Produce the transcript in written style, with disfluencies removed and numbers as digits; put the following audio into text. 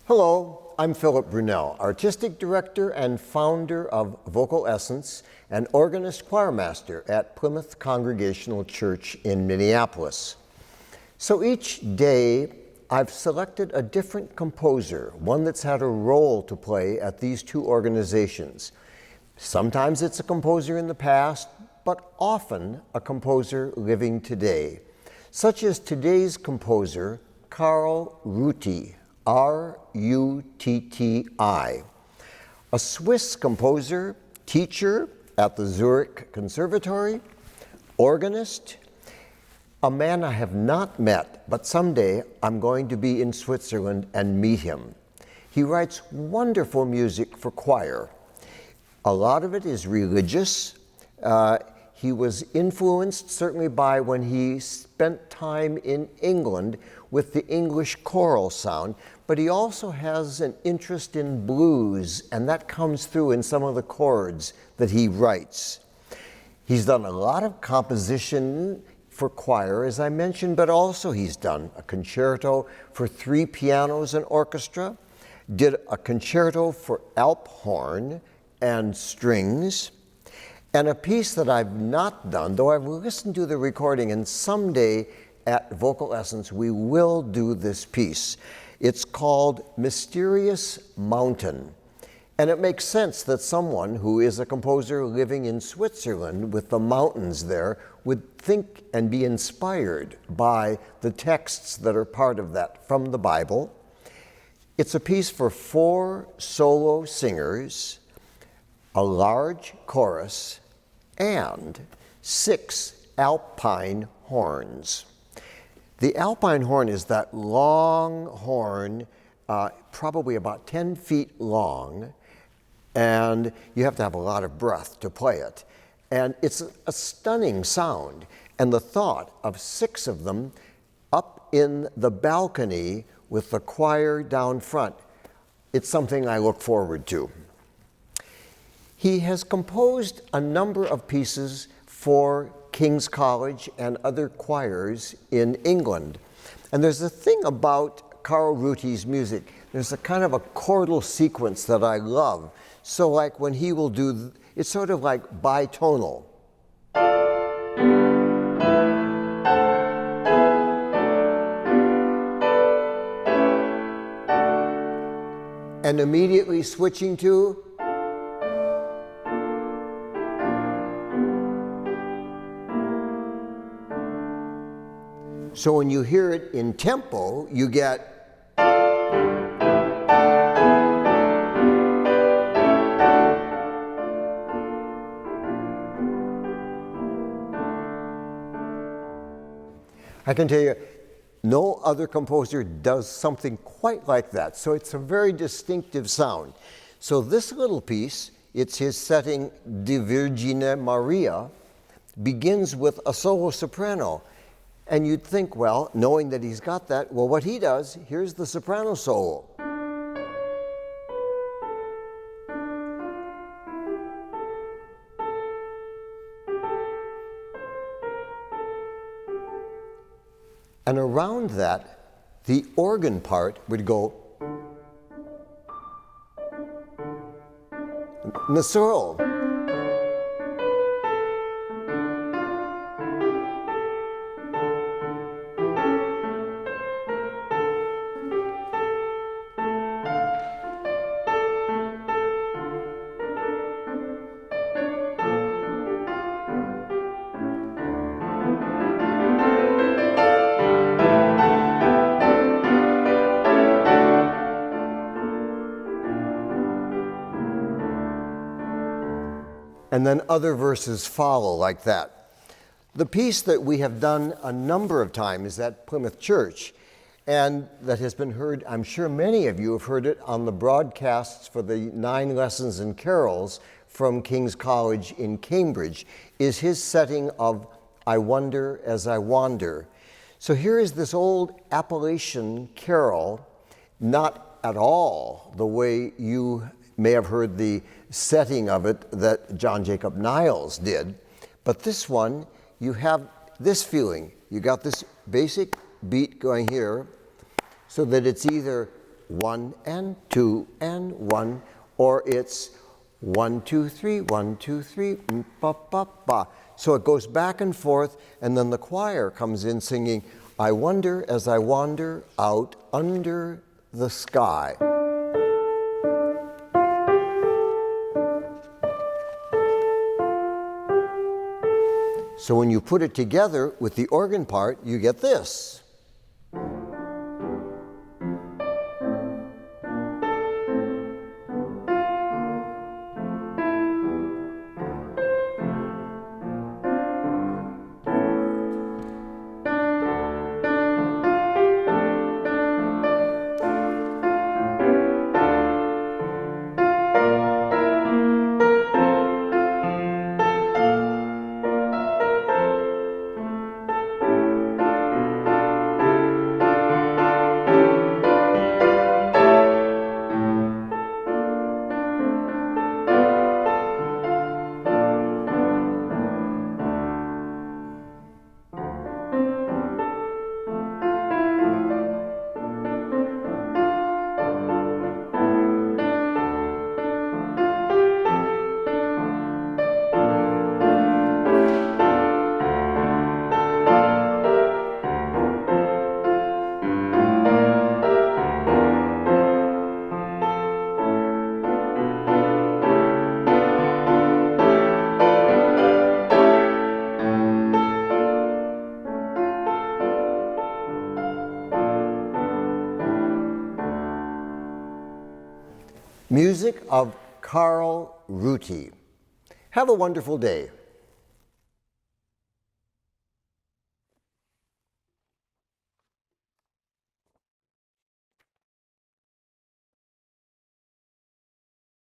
Hello, I'm Philip Brunelle, Artistic Director and founder of Vocal Essence and organist choirmaster at Plymouth Congregational Church in Minneapolis. So each day I've selected a different composer, one that's had a role to play at these two organizations. Sometimes it's a composer in the past, but often a composer living today, such as today's composer, Carl Rutti, R-U-T-T-I, a Swiss composer, teacher at the Zurich Conservatory, organist, a man I have not met, but someday I'm going to be in Switzerland and meet him. He writes wonderful music for choir. A lot of it is religious. He was influenced certainly by when he spent time in England with the English choral sound, but he also has an interest in blues, and that comes through in some of the chords that he writes. He's done a lot of composition for choir, as I mentioned, but also he's done a concerto for 3 pianos and orchestra, did a concerto for alp horn and strings, and a piece that I've not done, though I've listened to the recording, and someday at Vocal Essence we will do this piece. It's called Mysterious Mountain. And it makes sense that someone who is a composer living in Switzerland with the mountains there would think and be inspired by the texts that are part of that from the Bible. It's a piece for 4 solo singers, a large chorus, and 6 alpine horns. The alpine horn is that long horn, probably about 10 feet long, and you have to have a lot of breath to play it. And it's a stunning sound. And the thought of 6 of them up in the balcony with the choir down front, it's something I look forward to. He has composed a number of pieces for King's College and other choirs in England. And there's a thing about Carl Rutti's music. There's a kind of a chordal sequence that I love. So like when he will do, it's sort of like bitonal. And immediately switching to so when you hear it in tempo, you get I can tell you, no other composer does something quite like that. So it's a very distinctive sound. So this little piece, it's his setting De Virgine Maria, begins with a solo soprano. And you'd think, well, knowing that he's got that, well, what he does, here's the soprano solo. And around that, the organ part would go Nasol. And then other verses follow like that. The piece that we have done a number of times at Plymouth Church, and that has been heard, I'm sure many of you have heard it on the broadcasts for the 9 lessons and carols from King's College in Cambridge, is his setting of I Wonder as I Wander. So here is this old Appalachian carol, not at all the way you may have heard the setting of it that John Jacob Niles did, but this one, you have this feeling. You got this basic beat going here, so that it's either 1 and 2 and 1, or it's 1, 2, 3, 1, 2, 3, ba, ba, ba. So it goes back and forth, and then the choir comes in singing, I wonder as I wander out under the sky. So when you put it together with the organ part, you get this. Music of Carl Rutti. Have a wonderful day.